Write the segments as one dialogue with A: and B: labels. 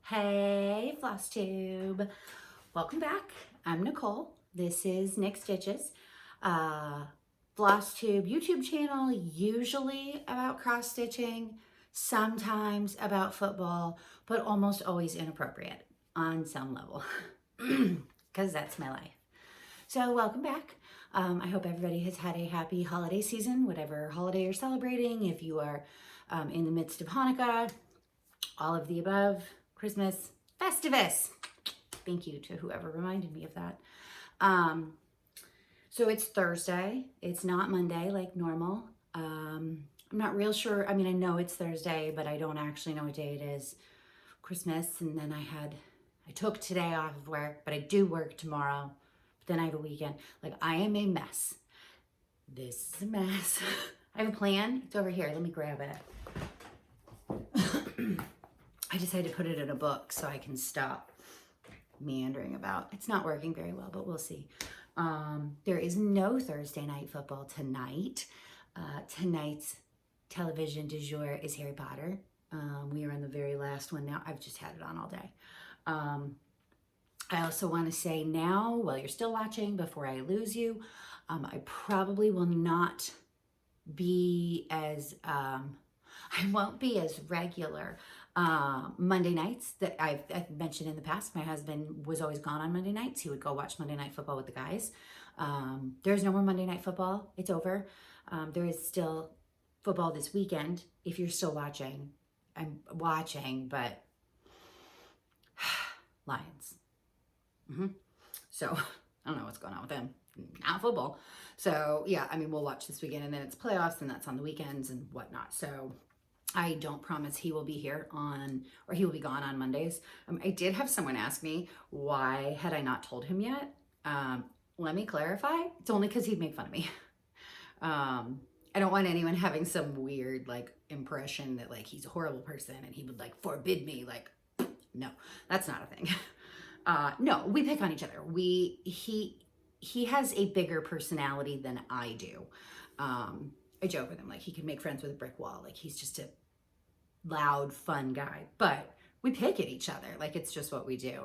A: Hey, Floss Tube. Welcome back. I'm Nicole. This is Nick Stitches. Floss Tube YouTube channel, usually about cross stitching, sometimes about football, but almost always inappropriate on some level because that's my life. So welcome back. I hope everybody has had a happy holiday season, whatever holiday you're celebrating. If you are in the midst of Hanukkah, all of the above, Christmas, Festivus. Thank you to whoever reminded me of that. So it's Thursday. It's not Monday like normal. I'm not real sure. I mean, I know it's Thursday, but I don't actually know what day it is. Christmas, and then I took today off of work, but I do work tomorrow. But then I have a weekend. Like, I am a mess. This is a mess. I have a plan. It's over here. Let me grab it. I decided to put it in a book so I can stop meandering about. It's not working very well, but we'll see. There is no Thursday night football tonight. Tonight's television du jour is Harry Potter. We are on the very last one now. I've just had it on all day. I also want to say now, while you're still watching, before I lose you, I probably will not be as, I won't be as regular Monday nights that I've mentioned in the past. My husband was always gone on Monday nights. He would go watch Monday Night Football with the guys. There's no more Monday Night Football. It's over. There is still football this weekend. If you're still watching, I'm watching, but Lions. So I don't know what's going on with them. Not football. So yeah, I mean, we'll watch this weekend, and then it's playoffs, and that's on the weekends and whatnot. So I don't promise he will be here or he will be gone on Mondays. I did have someone ask me, why had I not told him yet? Let me clarify. It's only because he'd make fun of me. I don't want anyone having some weird like impression that like he's a horrible person and he would like forbid me. Like, no, that's not a thing. No, we pick on each other. He has a bigger personality than I do. I joke with him, like he can make friends with a brick wall. Like he's just a loud, fun guy, but we pick at each other. Like it's just what we do.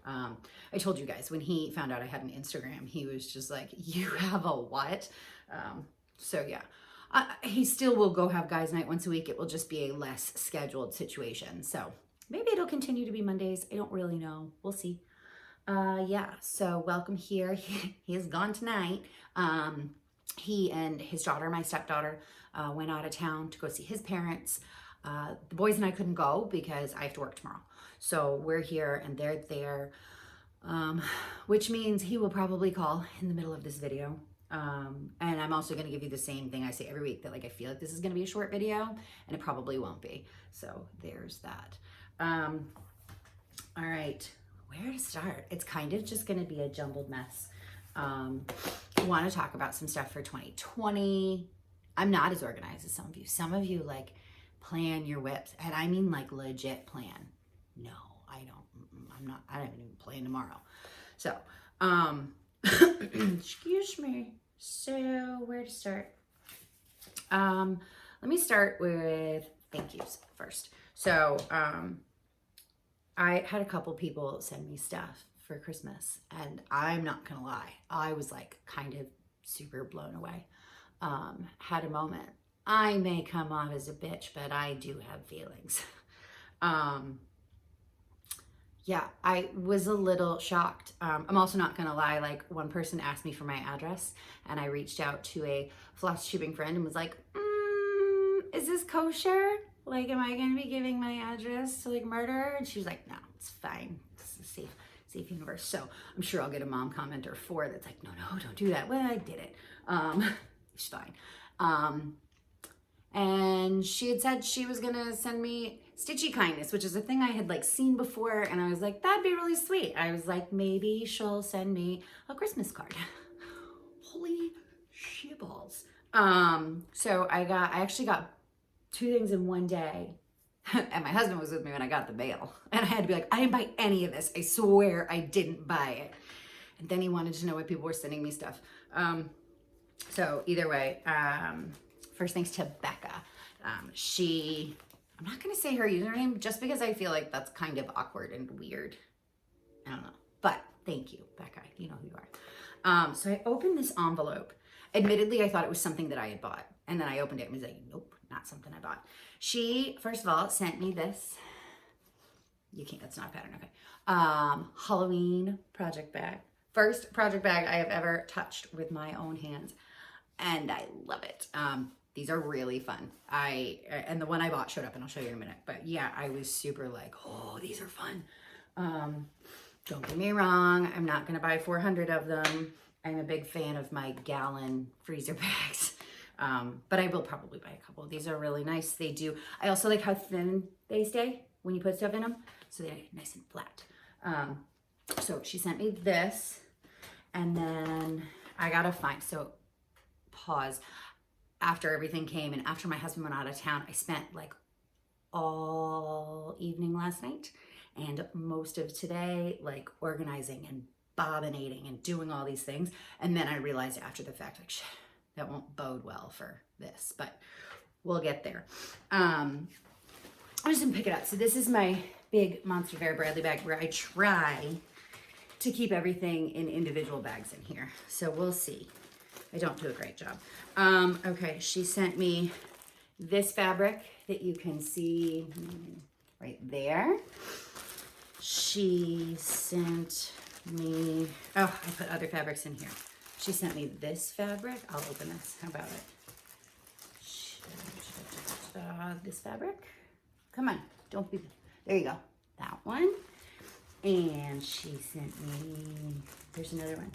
A: I told you guys when he found out I had an Instagram, he was just like, you have a what? So yeah, he still will go have guys night once a week. It will just be a less scheduled situation. So maybe it'll continue to be Mondays. I don't really know. We'll see. Yeah, so welcome here. He is gone tonight. He and his daughter, my stepdaughter, went out of town to go see his parents. The boys and I couldn't go because I have to work tomorrow. So we're here and they're there, which means he will probably call in the middle of this video. And I'm also going to give you the same thing I say every week, that like I feel like this is going to be a short video, and it probably won't be. So there's that. All right, where to start? It's kind of just going to be a jumbled mess. I want to talk about some stuff for 2020. I'm not as organized as some of you. Some of you like plan your whips, and I mean like legit plan. No, I don't. I don't even plan tomorrow. So, excuse me. So where to start? Let me start with thank yous first. So, I had a couple people send me stuff for Christmas, and I'm not gonna lie, I was like kind of super blown away. Had a moment. I may come off as a bitch, but I do have feelings. Yeah, I was a little shocked. I'm also not gonna lie, like one person asked me for my address, and I reached out to a floss tubing friend and was like, is this kosher? Like, am I gonna be giving my address to like murder? And she was like, no, it's fine. It's a safe universe. So I'm sure I'll get a mom comment or 4 that's like, no, don't do that. Well, I did it. It's fine. And she had said she was gonna send me stitchy kindness, which is a thing I had like seen before, and I was like, that'd be really sweet. I was like, maybe she'll send me a Christmas card. Holy shitballs. So I actually got 2 things in one day. And my husband was with me when I got the mail. And I had to be like, I didn't buy any of this. I swear I didn't buy it. And then he wanted to know why people were sending me stuff. So either way, first thanks to Becca. I'm I'm not going to say her username just because I feel like that's kind of awkward and weird. I don't know. But thank you, Becca. You know who you are. So I opened this envelope. Admittedly, I thought it was something that I had bought. And then I opened it and was like, nope, not something I bought. She, first of all, sent me this. You can't, that's not a pattern, okay. Halloween project bag. First project bag I have ever touched with my own hands. And I love it. These are really fun. And the one I bought showed up and I'll show you in a minute. But yeah, I was super like, oh, these are fun. Don't get me wrong. I'm not going to buy 400 of them. I'm a big fan of my gallon freezer bags. But I will probably buy a couple. These are really nice. They do. I also like how thin they stay when you put stuff in them. So they're nice and flat. So she sent me this. And then I got to find, so pause. After everything came and after my husband went out of town, I spent like all evening last night and most of today, like organizing and bobbinating and doing all these things. And then I realized after the fact, like, shit, that won't bode well for this, but we'll get there. I'm just gonna pick it up. So this is my big Monster Bear Bradley bag where I try to keep everything in individual bags in here. So we'll see. I don't do a great job. Okay, she sent me this fabric that you can see right there. She sent me, oh, I put other fabrics in here. She sent me this fabric. I'll open this. How about it? This fabric. Come on, don't be, there you go. That one. And she sent me, there's another one.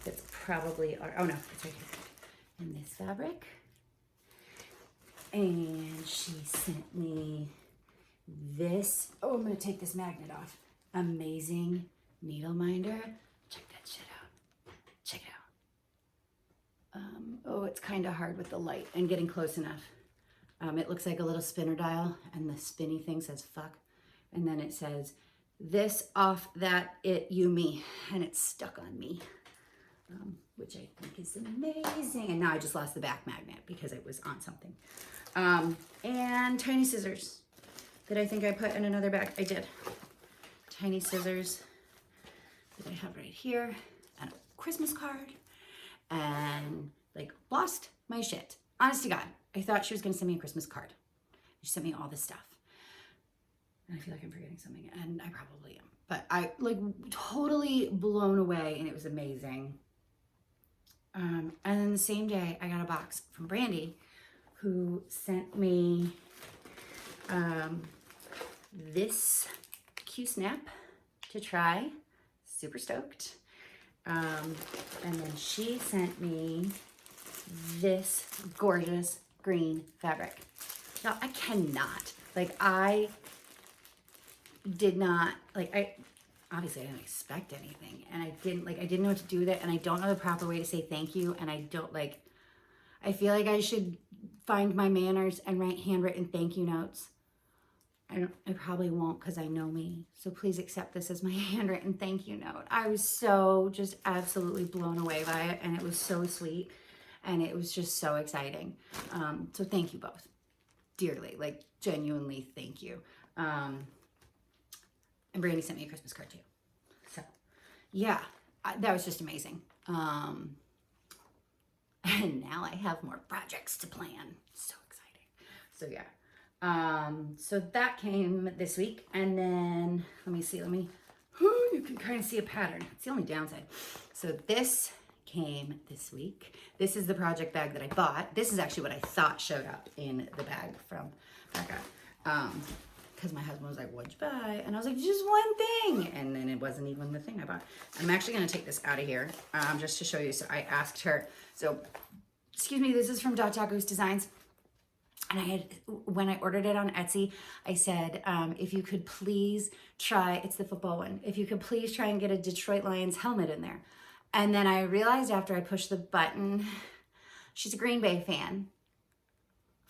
A: That's probably, oh no, it's right here. And this fabric. And she sent me this, oh, I'm gonna take this magnet off. Amazing needle minder. Check that shit out. Check it out. Oh, it's kind of hard with the light and getting close enough. It looks like a little spinner dial and the spinny thing says fuck. And then it says, this off that it you me. And it's stuck on me. Which I think is amazing. And now I just lost the back magnet because it was on something. And tiny scissors that I think I put in another bag. I did. Tiny scissors that I have right here. And a Christmas card. And like lost my shit. Honest to God. I thought she was going to send me a Christmas card. She sent me all this stuff. And I feel like I'm forgetting something. And I probably am. But I like totally blown away and it was amazing. And then the same day, I got a box from Brandy, who sent me this Q-snap to try. Super stoked. And then she sent me this gorgeous green fabric. Now, I cannot. Like, I did not, like, obviously I didn't expect anything and I didn't know what to do with it and I don't know the proper way to say thank you and I don't like, I feel like I should find my manners and write handwritten thank you notes. I probably won't because I know me. So please accept this as my handwritten thank you note. I was so just absolutely blown away by it and it was so sweet and it was just so exciting. So thank you both dearly, like genuinely thank you. And Brandy sent me a Christmas card too. So yeah, that was just amazing. And now I have more projects to plan. So exciting. So yeah. So that came this week. And then let me see, you can kind of see a pattern. It's the only downside. So this came this week. This is the project bag that I bought. This is actually what I thought showed up in the bag from Becca. Because my husband was like, what'd you buy? And I was like, just one thing. And then it wasn't even the thing I bought. I'm actually going to take this out of here just to show you. So I asked her, so, excuse me, this is from Dotdotgoose Designs. And when I ordered it on Etsy, I said, if you could please try, it's the football one, if you could please try and get a Detroit Lions helmet in there. And then I realized after I pushed the button, she's a Green Bay fan.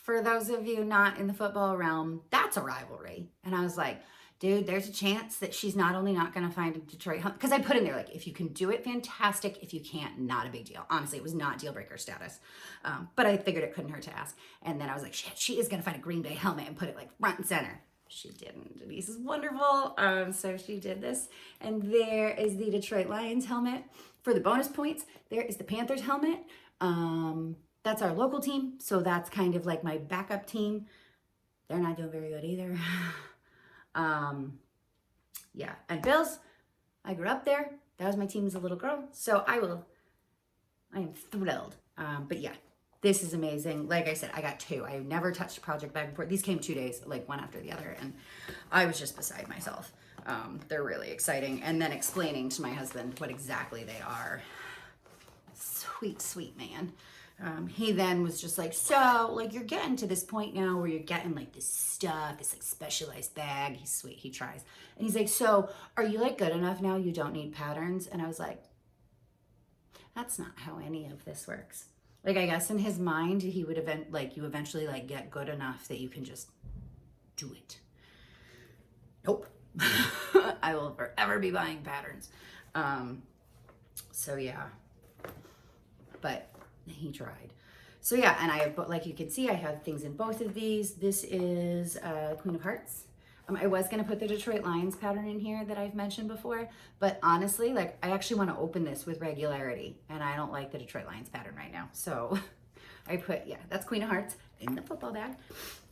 A: for those of you not in the football realm, that's a rivalry. And I was like, dude, there's a chance that she's not only not going to find a Detroit home, because I put in there, like, if you can do it, fantastic. If you can't, not a big deal. Honestly, it was not deal breaker status. But I figured it couldn't hurt to ask. And then I was like, shit, she is going to find a Green Bay helmet and put it like front and center. She didn't. Denise is wonderful. So she did this. And there is the Detroit Lions helmet. For the bonus points, there is the Panthers helmet. That's our local team. So that's kind of like my backup team. They're not doing very good either. Yeah. And Bills, I grew up there. That was my team as a little girl. So I am thrilled. But yeah, this is amazing. Like I said, I got 2. I never touched a project bag before. These came 2 days, like one after the other. And I was just beside myself. They're really exciting. And then explaining to my husband what exactly they are. Sweet, sweet man. He then was just like, so, like, you're getting to this point now where you're getting, like, this stuff, this, like, specialized bag. He's sweet. He tries. And he's like, so, are you, like, good enough now? You don't need patterns? And I was like, that's not how any of this works. Like, I guess in his mind, he would you eventually, like, get good enough that you can just do it. Nope. I will forever be buying patterns. So, yeah. But he tried. So yeah, and I have, like you can see, I have things in both of these. This is Queen of Hearts. I was gonna put the Detroit Lions pattern in here that I've mentioned before, but honestly, like, I actually want to open this with regularity, and I don't like the Detroit Lions pattern right now. So I put, yeah, that's Queen of Hearts in the football bag.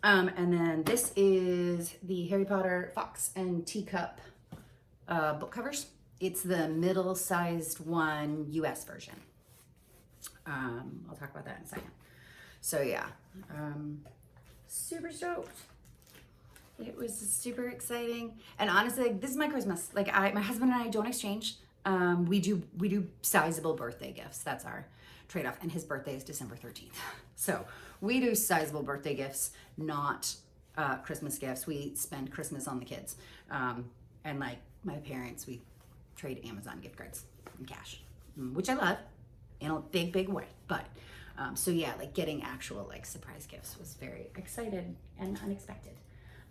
A: And then this is the Harry Potter Fox and Teacup book covers. It's the middle-sized one, US version. I'll talk about that in a second. So yeah, super stoked. It was super exciting. And honestly, like, this is my Christmas. Like, my husband and I don't exchange. We do sizable birthday gifts. That's our trade-off. And his birthday is December 13th. So we do sizable birthday gifts, not Christmas gifts. We spend Christmas on the kids. And like my parents, we trade Amazon gift cards and cash, which I love. In a big, big way. But, so yeah, like getting actual like surprise gifts was very excited and unexpected.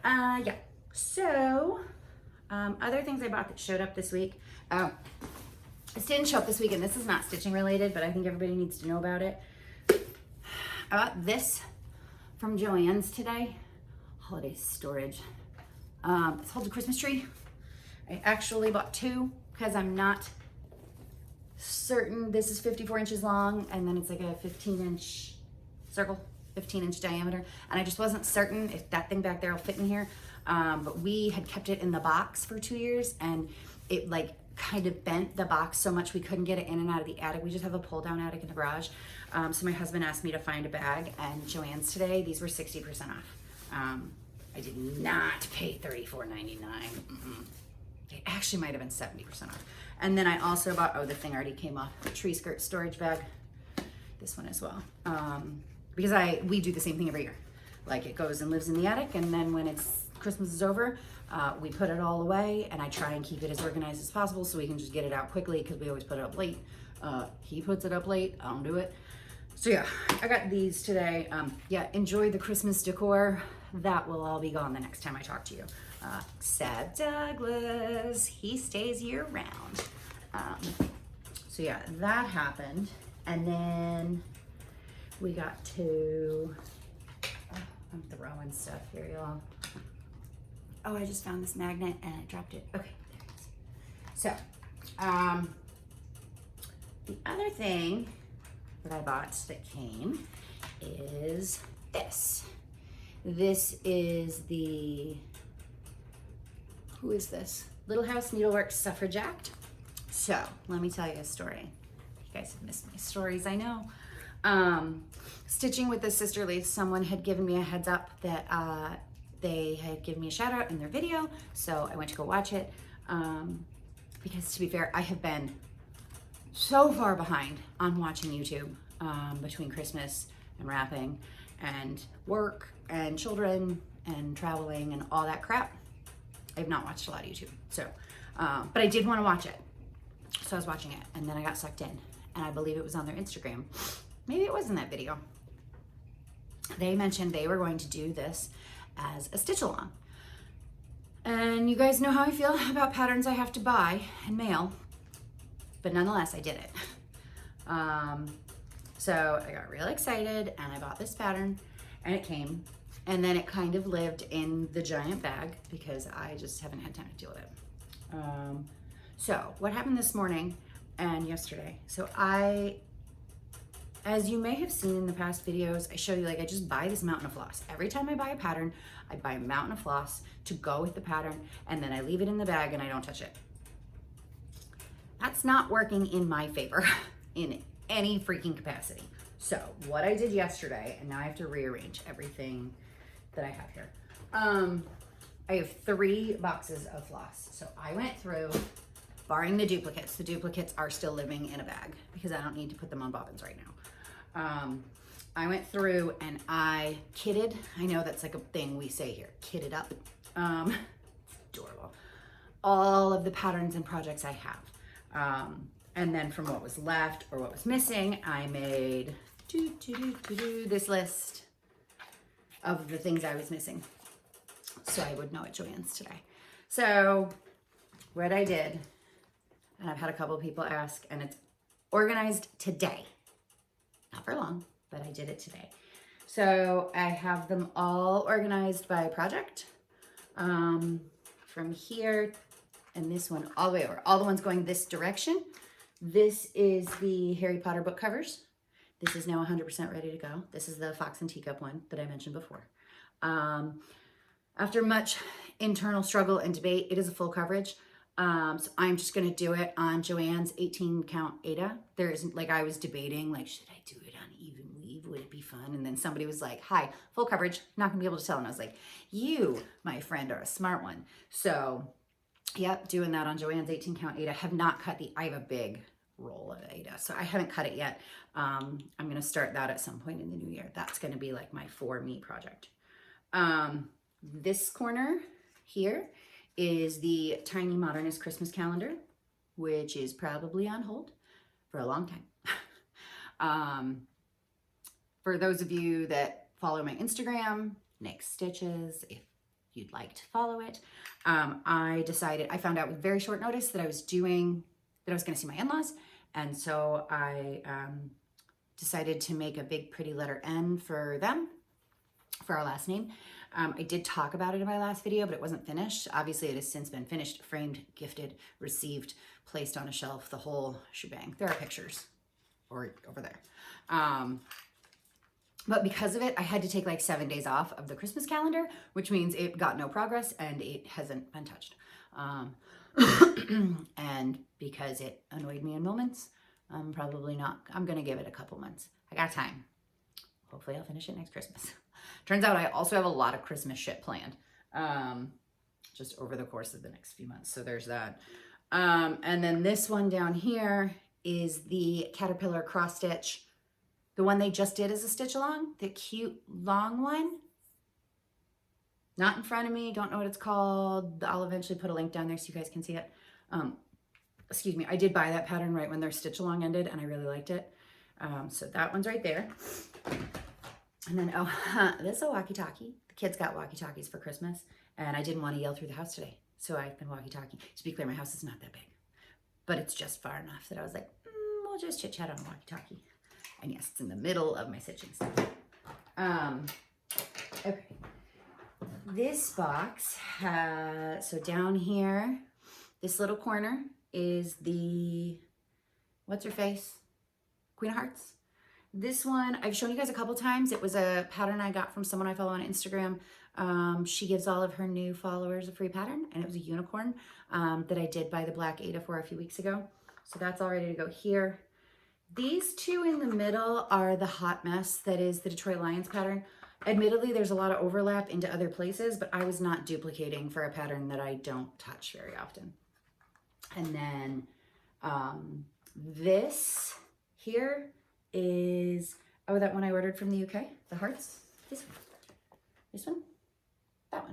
A: Yeah. So, other things I bought that showed up this week. Oh, this didn't show up this week, and this is not stitching related, but I think everybody needs to know about it. I bought this from Joann's today. Holiday storage. It's called a Christmas tree. I actually bought 2 because I'm not certain. This is 54 inches long, and then it's like a 15-inch circle, 15-inch diameter, and I just wasn't certain if that thing back there will fit in here. But we had kept it in the box for 2 years, and it like kind of bent the box so much we couldn't get it in and out of the attic. We just have a pull-down attic in the garage. So my husband asked me to find a bag, and Joann's today, these were 60% off. I did not pay $34.99. It actually might have been 70% off. And then I also bought, oh, the thing already came off, the tree skirt storage bag. This one as well. Because we do the same thing every year. Like, it goes and lives in the attic, and then when Christmas is over, we put it all away, and I try and keep it as organized as possible so we can just get it out quickly, because we always put it up late. He puts it up late, I don't do it. So yeah, I got these today. Yeah, enjoy the Christmas decor. That will all be gone the next time I talk to you. Except Douglas, he stays year round. So yeah, that happened. And then we got to, I'm throwing stuff here, y'all. Oh, I just found this magnet and I dropped it. Okay, there it is. So, the other thing that I bought that came is this. This is the, who is this? Little House Needleworks Suffrage Act. So let me tell you a story. You guys have missed my stories, I know. Stitching with the Sisterlies, someone had given me a heads up that they had given me a shout out in their video. So I went to go watch it. Because to be fair, I have been so far behind on watching YouTube between Christmas and wrapping and work and children and traveling and all that crap. I have not watched a lot of YouTube. So, but I did want to watch it. So I was watching it, and then I got sucked in, and I believe it was on their Instagram. Maybe it was in that video. they mentioned they were going to do this as a stitch along. And you guys know how I feel about patterns I have to buy and mail, but nonetheless, I did it. So I got real excited and I bought this pattern and it came, and then it kind of lived in the giant bag because I just haven't had time to deal with it. So what happened this morning and yesterday? So as you may have seen in the past videos, I show you, like, I just buy this mountain of floss. Every time I buy a pattern, I buy a mountain of floss to go with the pattern, and then I leave it in the bag and I don't touch it. That's not working in my favor in any freaking capacity. So what I did yesterday, and now I have to rearrange everything that I have here. I have 3 boxes of floss. So I went through, barring the duplicates. The duplicates are still living in a bag because I don't need to put them on bobbins right now. I went through and I kitted. I know that's like a thing we say here, kitted up. Adorable. All of the patterns and projects I have. And then from what was left or what was missing, I made this list of the things I was missing, so I would know at Joann's today. So what I did, and I've had a couple of people ask, and it's organized today. Not for long, but I did it today. So I have them all organized by project. From here and this one all the way over. All the ones going this direction. This is the Harry Potter book covers. This is now 100% ready to go. This is the Fox and Teacup one that I mentioned before. After much internal struggle and debate, it is a full coverage. So I'm just going to do it on Joann's 18 count Aida. There isn't, like, I was debating, like, should I do it on even weave? Would it be fun? And then somebody was like, hi, full coverage, not gonna be able to tell. And I was like, you, my friend, are a smart one. So yep, doing that on Joann's 18 count Aida. Have not cut I have a big roll of Aida, so I haven't cut it yet. I'm gonna start that at some point in the new year. That's gonna be like my for me project. This corner here is the tiny Modernist Christmas calendar, which is probably on hold for a long time. For those of you that follow my Instagram, Next Stitches, if you'd like to follow it, I found out with very short notice that I was going to see my in-laws, and so I decided to make a big pretty letter N for them, for our last name. I did talk about it in my last video, but it wasn't finished. Obviously, it has since been finished, framed, gifted, received, placed on a shelf, the whole shebang. There are pictures over there. But because of it, I had to take like 7 days off of the Christmas calendar, which means it got no progress and it hasn't been touched. And because it annoyed me in moments, I'm going to give it a couple months. I got time. Hopefully I'll finish it next Christmas. Turns out I also have a lot of Christmas shit planned, just over the course of the next few months. So there's that. And then this one down here is the Caterpillar cross stitch. The one they just did as a stitch along, the cute long one. Not in front of me, don't know what it's called. I'll eventually put a link down there so you guys can see it. Excuse me, I did buy that pattern right when their stitch along ended and I really liked it. So that one's right there. And then, this is a walkie-talkie. The kids got walkie-talkies for Christmas and I didn't want to yell through the house today. So I've been walkie-talkie. To be clear, my house is not that big, but it's just far enough that I was like, we'll just chit-chat on a walkie-talkie. And yes, it's in the middle of my stitching stuff. Okay. This box has, so down here, this little corner is the, what's her face? Queen of Hearts. This one, I've shown you guys a couple times. It was a pattern I got from someone I follow on Instagram. She gives all of her new followers a free pattern, and it was a unicorn that I did buy the black Aida for a few weeks ago. So that's all ready to go here. These two in the middle are the Hot Mess, that is the Detroit Lions pattern. Admittedly, there's a lot of overlap into other places, but I was not duplicating for a pattern that I don't touch very often. And then this here is, oh, that one I ordered from the UK, the hearts. This one, that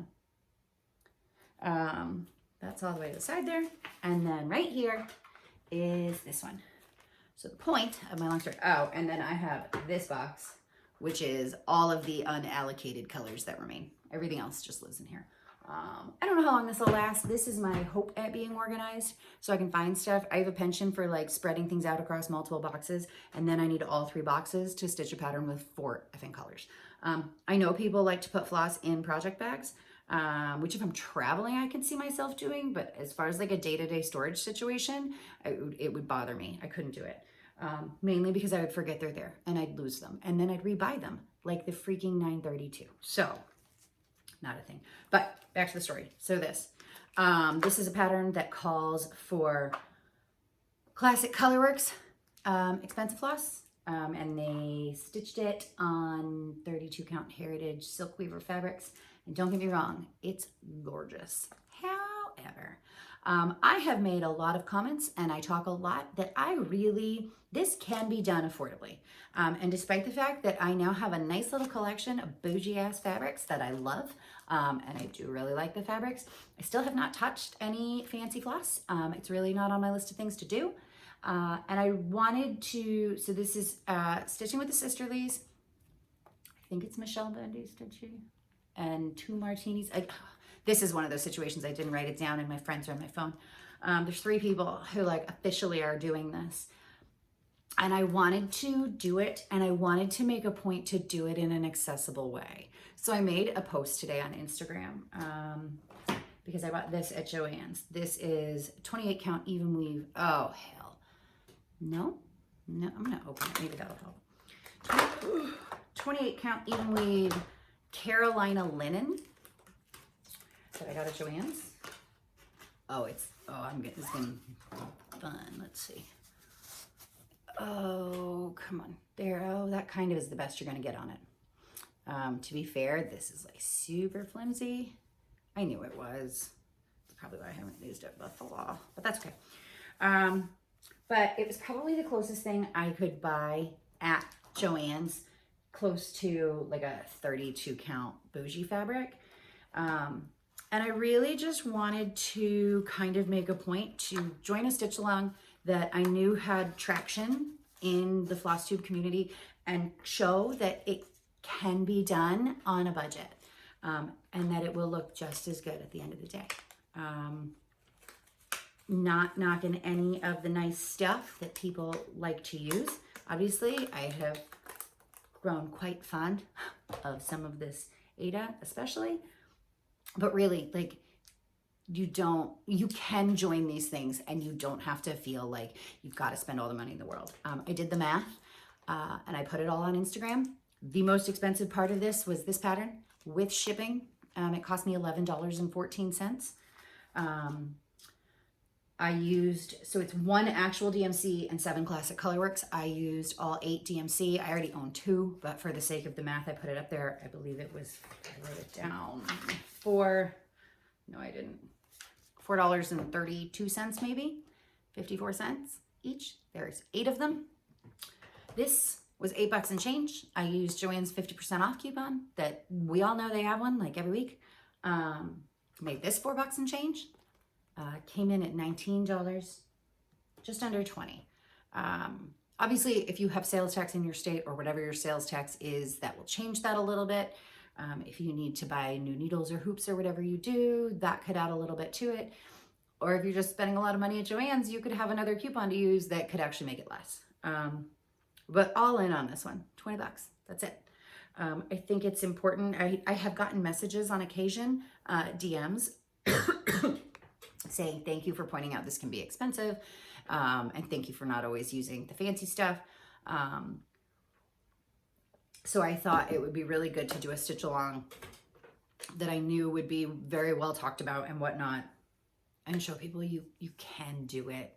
A: one. That's all the way to the side there. And then right here is this one. So the point of my long story, oh, and then I have this box which is all of the unallocated colors that remain. Everything else just lives in here. I don't know how long this will last. This is my hope at being organized, so I can find stuff. I have a penchant for like spreading things out across multiple boxes, and then I need all 3 boxes to stitch a pattern with 4 effing colors. I know people like to put floss in project bags, which if I'm traveling, I can see myself doing, but as far as like a day-to-day storage situation, it would bother me. I couldn't do it. Mainly because I would forget they're there and I'd lose them, and then I'd rebuy them like the freaking 932. So not a thing, but back to the story. So this is a pattern that calls for classic Colorworks expensive floss, and they stitched it on 32 count heritage silk weaver fabrics. And don't get me wrong, it's gorgeous. However, I have made a lot of comments and I talk a lot that this can be done affordably. And despite the fact that I now have a nice little collection of bougie ass fabrics that I love, and I do really like the fabrics, I still have not touched any fancy floss. It's really not on my list of things to do. And I wanted to, so this is Stitching with the Sisterlies. I think it's Michelle Bundy's stitching. And 2 martinis. This is one of those situations I didn't write it down and my friends are on my phone. There's 3 people who like officially are doing this. And I wanted to do it, and I wanted to make a point to do it in an accessible way. So I made a post today on Instagram because I bought this at Joann's. This is 28 count even weave. Oh, hell. No, I'm gonna open it. Maybe that'll help. 28 count even weave Carolina linen that I got at Joann's. It's gonna be fun. Let's see. Oh, come on. There, that kind of is the best you're gonna get on it. To be fair, this is like super flimsy. I knew it was. That's probably why I haven't used it before, but that's okay. But it was probably the closest thing I could buy at Joann's, close to like a 32 count bougie fabric. And I really just wanted to kind of make a point to join a stitch along that I knew had traction in the floss tube community and show that it can be done on a budget, and that it will look just as good at the end of the day. Not knocking any of the nice stuff that people like to use. Obviously, I have grown quite fond of some of this Ada especially, but really, like, you can join these things and you don't have to feel like you've got to spend all the money in the world. I did the math and I put it all on Instagram. The most expensive part of this was this pattern with shipping. It cost me $11.14. So it's 1 actual DMC and 7 classic Colorworks. I used all 8 DMC. I already own 2, but for the sake of the math, I put it up there. I believe it was, I wrote it down, no, I didn't. $4.32 maybe, 54 cents each. There's 8 of them. This was $8 and change. I used Joann's 50% off coupon that we all know they have one like every week. Made this $4 and change. Came in at $19, just under 20. Obviously, if you have sales tax in your state or whatever your sales tax is, that will change that a little bit. If you need to buy new needles or hoops or whatever you do, that could add a little bit to it. Or if you're just spending a lot of money at Joann's, you could have another coupon to use that could actually make it less. But all in on this one, $20, that's it. I think it's important. I have gotten messages on occasion, DMs, saying thank you for pointing out this can be expensive, and thank you for not always using the fancy stuff. So I thought it would be really good to do a stitch along that I knew would be very well talked about and whatnot, and show people you can do it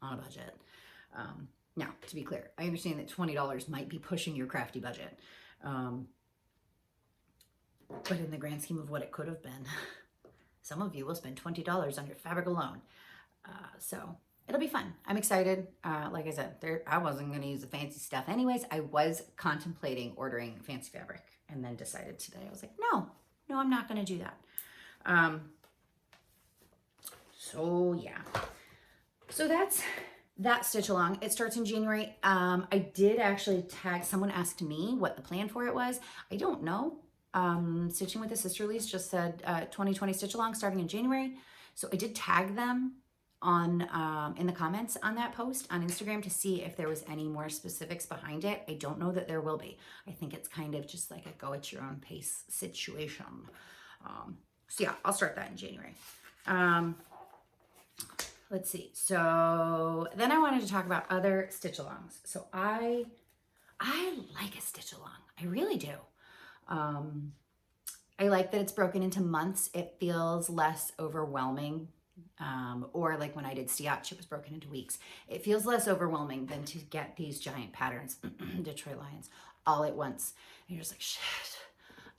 A: on a budget. Now, to be clear, I understand that $20 might be pushing your crafty budget, but in the grand scheme of what it could have been, some of you will spend $20 on your fabric alone. So it'll be fun. I'm excited. Like I said, I wasn't going to use the fancy stuff anyways. I was contemplating ordering fancy fabric and then decided today, I was like, no, I'm not going to do that. So yeah. So that's that stitch along, it starts in January. I did actually tag, someone asked me what the plan for it was. I don't know. Stitching with the Sisterlies just said 2020 stitch along starting in January. So I did tag them on in the comments on that post on Instagram to see if there was any more specifics behind it. I don't know that there will be. I think it's kind of just like a go at your own pace situation. So yeah, I'll start that in January. Let's see. So then I wanted to talk about other stitch alongs. So I like a stitch along. I really do. I like that it's broken into months. It feels less overwhelming. Or like when I did Stiach, it was broken into weeks. It feels less overwhelming than to get these giant patterns, Detroit Lions, all at once. And you're just like, shit.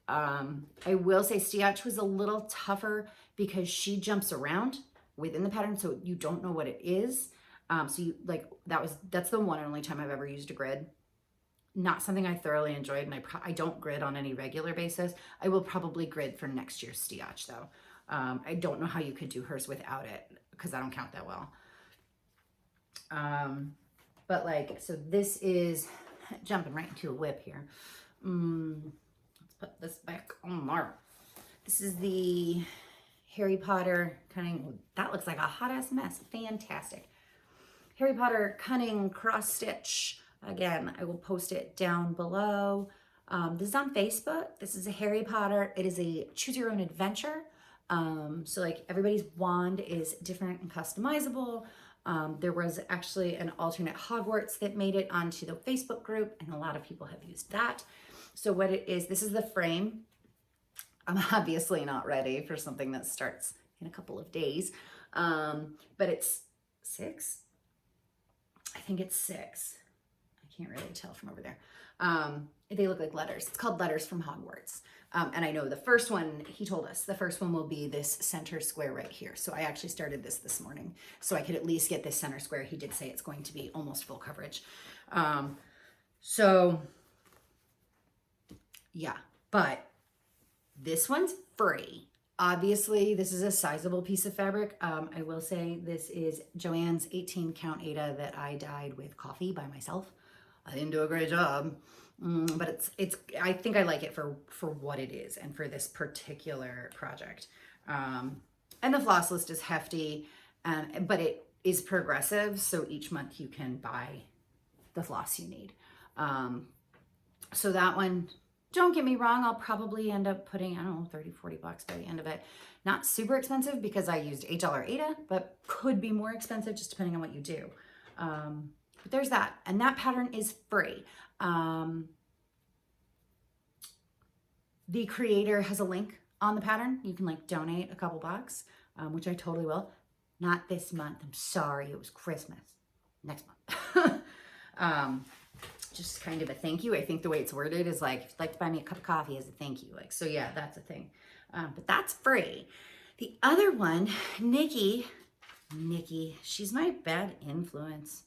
A: I will say Stiach was a little tougher because she jumps around within the pattern, so you don't know what it is. So you like that's the one and only time I've ever used a grid. Not something I thoroughly enjoyed, and I don't grid on any regular basis. I will probably grid for next year's Stiach though. I don't know how you could do hers without it because I don't count that well. But like, so this is jumping right into a whip here. Let's put this back on there. This is the Harry Potter cunning. That looks like a hot ass mess. Fantastic. Harry Potter cunning cross stitch. Again, I will post it down below. This is on Facebook. This is a Harry Potter. It is a choose your own adventure. So like everybody's wand is different and customizable. There was actually an alternate Hogwarts that made it onto the Facebook group, and a lot of people have used that. So what it is, this is the frame. I'm obviously not ready for something that starts in a couple of days, but it's 6. I think it's 6. I can't really tell from over there. They look like letters. It's called Letters from Hogwarts. And I know the first one, he told us, the first one will be this center square right here. So I actually started this morning so I could at least get this center square. He did say it's going to be almost full coverage. So yeah, but this one's free. Obviously, this is a sizable piece of fabric. I will say this is Joann's 18 count Aida that I dyed with coffee by myself. I didn't do a great job, but it's. I think I like it for what it is and for this particular project. And the floss list is hefty, but it is progressive. So each month you can buy the floss you need. So that one, don't get me wrong, I'll probably end up putting, I don't know, 30, 40 bucks by the end of it. Not super expensive because I used $8 Aida, but could be more expensive just depending on what you do. But there's that. And that pattern is free. The creator has a link on the pattern. You can like donate a couple bucks, which I totally will. Not this month. I'm sorry. It was Christmas. Next month. Just kind of a thank you. I think the way it's worded is like, if you'd like to buy me a cup of coffee as a thank you. Like, so yeah, that's a thing. But that's free. The other one, Nikki, she's my bad influence.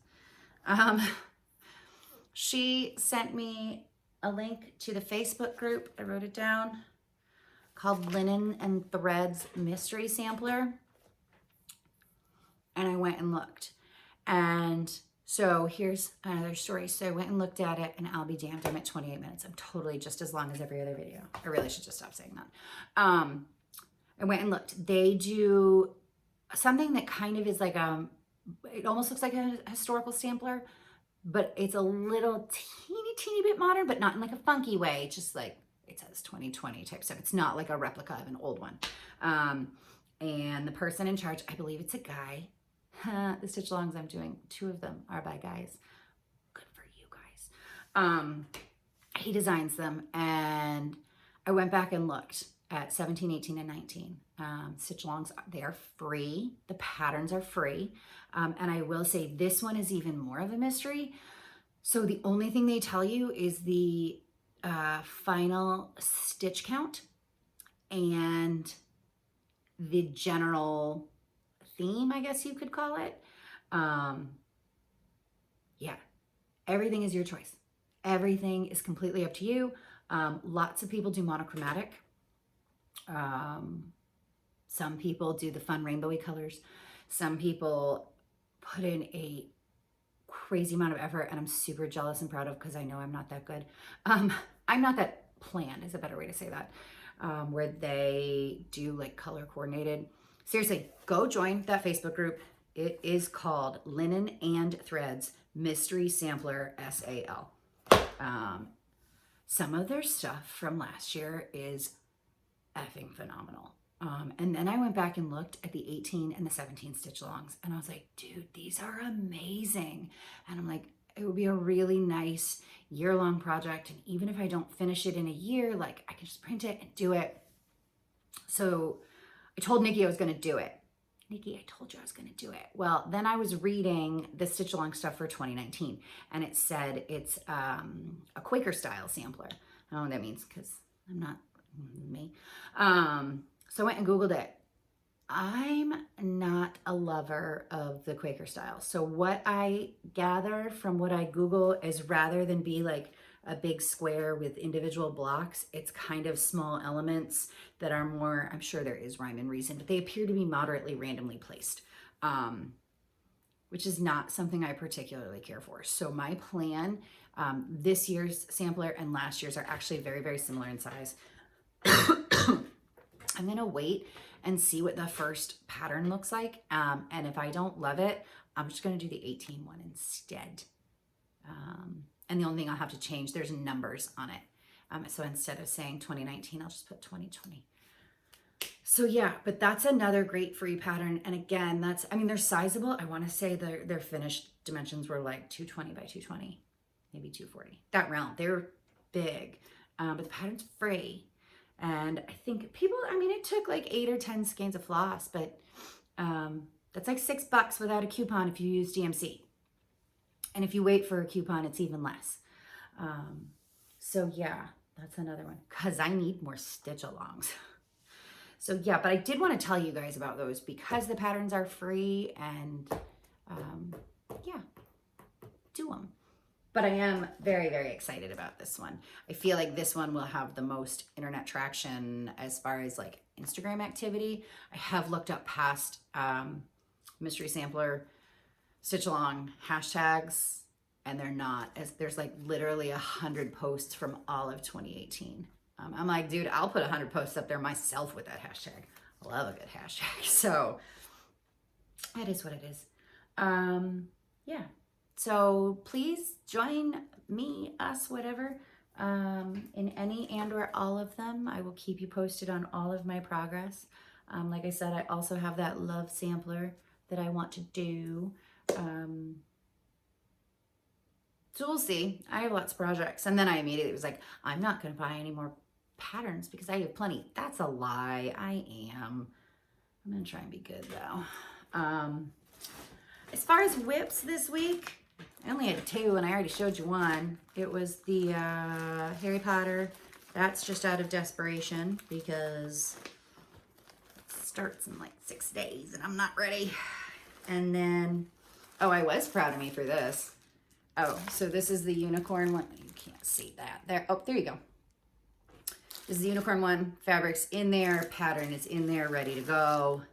A: She sent me a link to the Facebook group. I wrote it down, called Linen and Threads Mystery Sampler. And I went and looked. And so here's another story. So I went and looked at it, and I'll be damned, I'm at 28 minutes. I'm totally just as long as every other video. I really should just stop saying that. I went and looked. They do something that kind of is like, it almost looks like a historical sampler, but it's a little teeny bit modern, but not in like a funky way. It's just like, it says 2020 type stuff. It's not like a replica of an old one. And the person in charge, I believe it's a guy. The stitch alongs I'm doing, 2 of them are by guys. Good for you guys. He designs them, and I went back and looked at 17, 18, and 19. Stitch alongs, they are free. The patterns are free. And I will say this one is even more of a mystery. So the only thing they tell you is the final stitch count and the general theme, I guess you could call it. Yeah, everything is your choice. Everything is completely up to you. Lots of people do monochromatic. Some people do the fun rainbowy colors. Some people put in a crazy amount of effort, and I'm super jealous and proud of, because I know I'm not that good. I'm not that planned is a better way to say that, where they do like color coordinated. Seriously, go join that Facebook group. It is called Linen and Threads Mystery Sampler SAL. Some of their stuff from last year is effing phenomenal. And then I went back and looked at the 18 and the 17 stitch alongs, and I was like, dude, these are amazing. And I'm like, it would be a really nice year-long project. And even if I don't finish it in a year, like I can just print it and do it. So I told Nikki I was going to do it. Nikki, I told you I was going to do it. Well, then I was reading the stitch along stuff for 2019, and it said it's a Quaker style sampler. I don't know what that means, because I'm not me. So I went and Googled it. I'm not a lover of the Quaker style. So what I gathered from what I Google is, rather than be like a big square with individual blocks, it's kind of small elements that are more, I'm sure there is rhyme and reason, but they appear to be moderately randomly placed, which is not something I particularly care for. So my plan, this year's sampler and last year's are actually very, very similar in size. I'm gonna wait and see what the first pattern looks like. And if I don't love it, I'm just gonna do the 18 one instead. And the only thing I'll have to change, there's numbers on it. So instead of saying 2019, I'll just put 2020. So yeah, but that's another great free pattern. And again, that's, I mean, they're sizable. I wanna say their finished dimensions were like 220 by 220, maybe 240. That round, they're big, but the pattern's free. And I think people, I mean, it took like 8 or 10 skeins of floss, but that's like $6 without a coupon if you use DMC. And if you wait for a coupon, it's even less. So yeah, that's another one, because I need more stitch alongs. So yeah, but I did want to tell you guys about those because the patterns are free, and yeah, do them. But I am very, very excited about this one. I feel like this one will have the most internet traction as far as like Instagram activity. I have looked up past mystery sampler stitch along hashtags, and they're not, as there's like literally 100 posts from all of 2018. I'm like, dude, I'll put 100 posts up there myself with that hashtag. I love a good hashtag. So that is what it is. Yeah. So please join me, us, whatever, in any and or all of them. I will keep you posted on all of my progress. Like I said, I also have that love sampler that I want to do. So we'll see. I have lots of projects. And then I immediately was like, I'm not going to buy any more patterns because I have plenty. That's a lie. I am. I'm going to try and be good though. As far as whips this week, I only had 2 and I already showed you one. It was the Harry Potter. That's just out of desperation because it starts in like 6 days and I'm not ready. And then, oh, I was proud of me for this. Oh, so this is the unicorn one. You can't see that. There. Oh, there you go. This is the unicorn one. Fabric's in there. Pattern is in there, ready to go.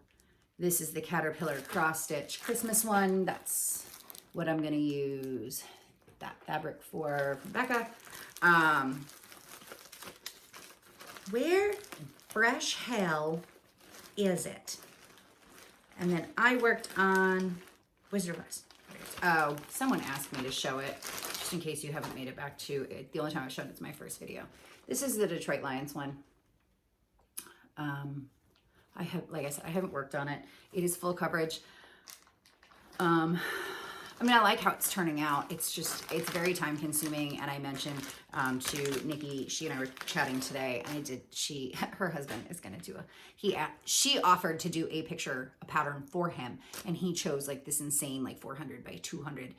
A: This is the Caterpillar cross stitch Christmas one. That's what I'm going to use that fabric for from Becca. Where fresh hell is it? And then I worked on Wizard of Oz. Oh, someone asked me to show it, just in case you haven't made it back to it. The only time I've shown it's my first video. This is the Detroit Lions one. I have, like I said, I haven't worked on it. It is full coverage. I mean, I like how it's turning out. It's just, it's very time consuming. And I mentioned to Nikki, she and I were chatting today, and her husband is going to do she offered to do a pattern for him. And he chose like this insane, like 400 by 200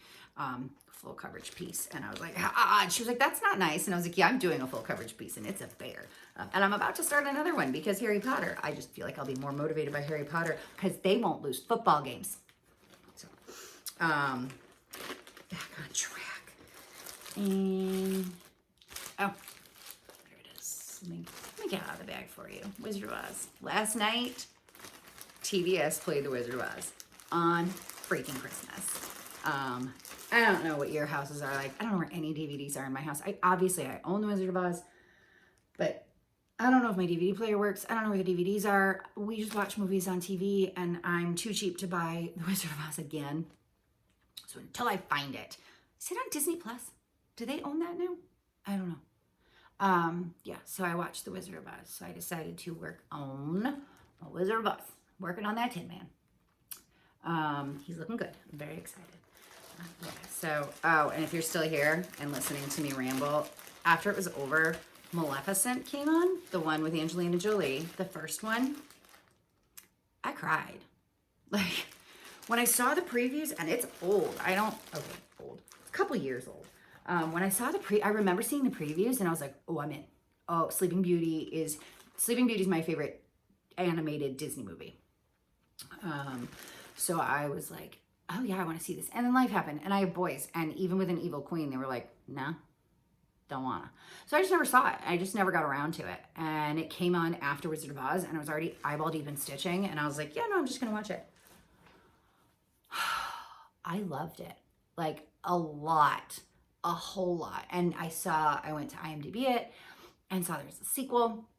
A: full coverage piece. And I was like, and she was like, that's not nice. And I was like, yeah, I'm doing a full coverage piece and it's a bear. And I'm about to start another one because Harry Potter, I just feel like I'll be more motivated by Harry Potter because they won't lose football games. So, back on track. And, oh, there it is. Let me get out of the bag for you. Wizard of Oz. Last night, TBS played the Wizard of Oz on freaking Christmas. I don't know what your houses are like. I don't know where any DVDs are in my house. I own The Wizard of Oz, but I don't know if my DVD player works. I don't know where the DVDs are. We just watch movies on TV, and I'm too cheap to buy The Wizard of Oz again. So until I find it. Is it on Disney Plus? Do they own that now? I don't know. Yeah, so I watched The Wizard of Oz. So I decided to work on The Wizard of Oz. Working on that Tin Man. He's looking good. I'm very excited. Yeah, so, oh, and if you're still here and listening to me ramble, after it was over, Maleficent came on, the one with Angelina Jolie, the first one. I cried. Like, when I saw the previews, and it's old. Old. It's a couple years old. When I saw I remember seeing the previews, and I was like, oh, I'm in. Oh, Sleeping Beauty is my favorite animated Disney movie. So I was like, oh yeah, I want to see this. And then life happened, and I have boys, and even with An Evil Queen, they were like, nah, don't wanna. So I just never saw it. I just never got around to it. And it came on after Wizard of Oz, and I was already eyeball deep in stitching, and I was like, yeah, no, I'm just gonna watch it. I loved it. Like, a lot. A whole lot. And I went to IMDb it, and saw there was a sequel.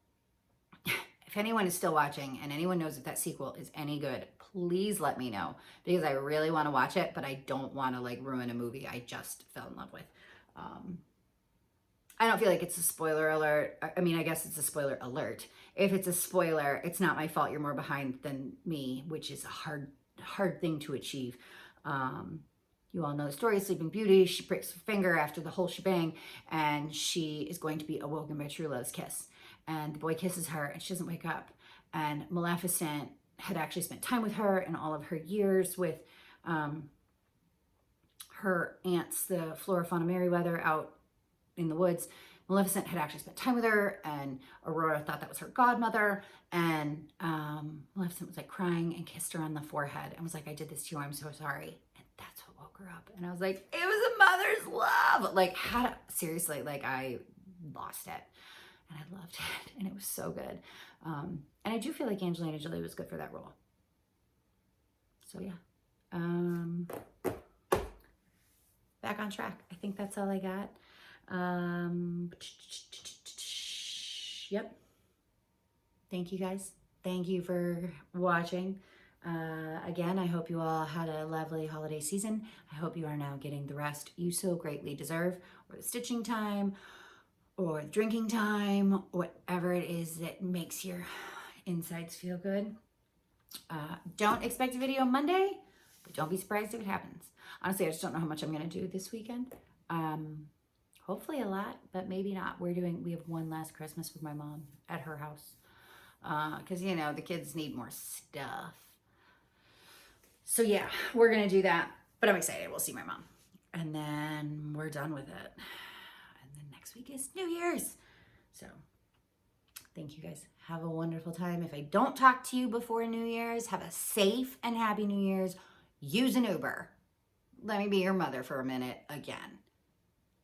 A: If anyone is still watching, and anyone knows if that sequel is any good, please let me know, because I really want to watch it, but I don't want to like ruin a movie I just fell in love with. I don't feel like it's a spoiler alert. I mean, I guess it's a spoiler alert. If it's a spoiler, it's not my fault. You're more behind than me, which is a hard thing to achieve. You all know the story of Sleeping Beauty. She breaks her finger after the whole shebang, and she is going to be awoken by true love's kiss. And the boy kisses her, and she doesn't wake up. And Maleficent had actually spent time with her in all of her years with her aunts, the Flora, Fauna, Merryweather, out in the woods. Maleficent had actually spent time with her, and Aurora thought that was her godmother. And Maleficent was like crying and kissed her on the forehead and was like, I did this to you, I'm so sorry. And that's what woke her up. And I was like, it was a mother's love. Like, seriously, like, I lost it. And I loved it, and it was so good. And I do feel like Angelina Jolie was good for that role. So yeah. Back on track. I think that's all I got. Yep. Thank you guys. Thank you for watching. Again, I hope you all had a lovely holiday season. I hope you are now getting the rest you so greatly deserve, or the stitching time, or drinking time, whatever it is that makes your insides feel good. Don't expect a video Monday, but don't be surprised if it happens. Honestly, I just don't know how much I'm going to do this weekend. Hopefully a lot, but maybe not. We have one last Christmas with my mom at her house. Because, you know, the kids need more stuff. So yeah, we're going to do that. But I'm excited. We'll see my mom. And then we're done with it. Next week is New Year's. So thank you guys. Have a wonderful time. If I don't talk to you before New Year's, have a safe and happy New Year's. Use an Uber. Let me be your mother for a minute again.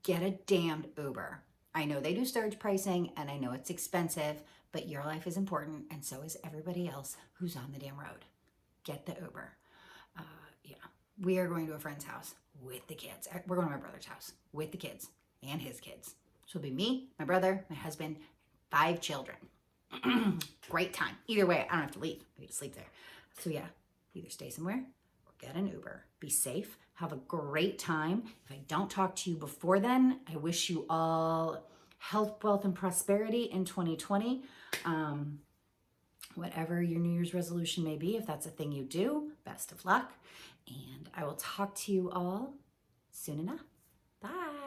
A: Get a damned Uber. I know they do surge pricing, and I know it's expensive, but your life is important, and so is everybody else who's on the damn road. Get the Uber. Yeah, we are going to a friend's house with the kids. We're going to my brother's house with the kids and his kids. So it'll be me, my brother, my husband, 5 children. Great time. Either way, I don't have to leave. I get to sleep there. So yeah, either stay somewhere or get an Uber. Be safe. Have a great time. If I don't talk to you before then, I wish you all health, wealth, and prosperity in 2020. Whatever your New Year's resolution may be, if that's a thing you do, best of luck. And I will talk to you all soon enough. Bye.